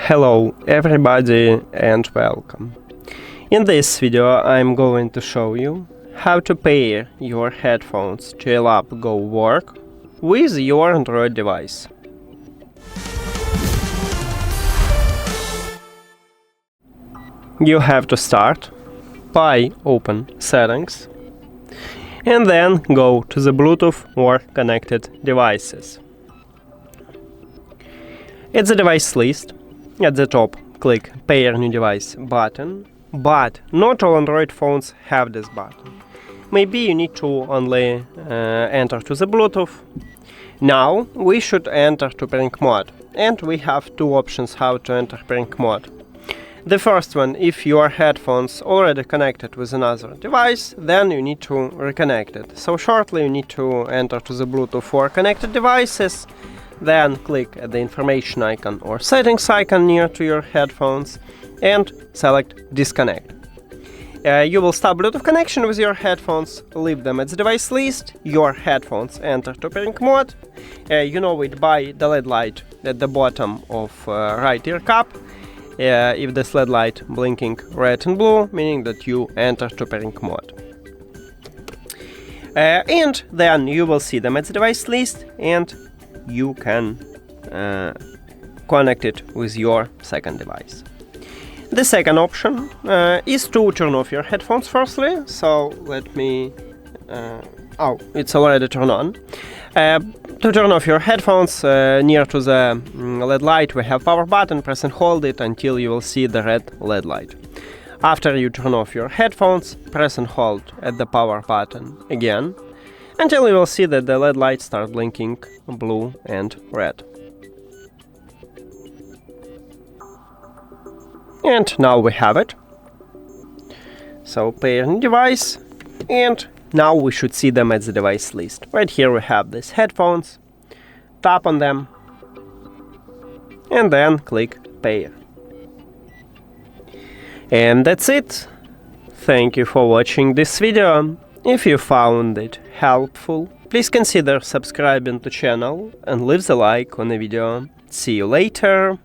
Hello everybody and welcome. In this video I'm going to show you how to pair your headphones JLAB GOWORK with your Android device. You have to start by open settings and then go to the Bluetooth or connected devices. At the device list, at the top, click Pair New Device button, but not all Android phones have this button. Maybe you need to only enter to the Bluetooth. Now we should enter to pairing mode, and we have two options how to enter pairing mode. The first one, if your headphones already connected with another device, then you need to reconnect it. So shortly you need to enter to the Bluetooth for connected devices, then click at the information icon or settings icon near to your headphones and select disconnect. You will stop Bluetooth connection with your headphones, leave them at the device list, your headphones enter to pairing mode. You know it by the LED light at the bottom of right ear cup. If this LED light blinking red and blue, meaning that you enter to pairing mode. And then you will see them at the device list and you can connect it with your second device. The second option is to turn off your headphones firstly, so let me... it's already turned on. To turn off your headphones, near to the LED light we have power button, press and hold it until you will see the red LED light. After you turn off your headphones, press and hold at the power button again, until you will see that the LED lights start blinking blue and red. And now we have it. So pairing device, and now we should see them at the device list. Right here we have these headphones. Tap on them and then click pair. And that's it. Thank you for watching this video. If you found it helpful, please consider subscribing to the channel and leave the like on the video. See you later!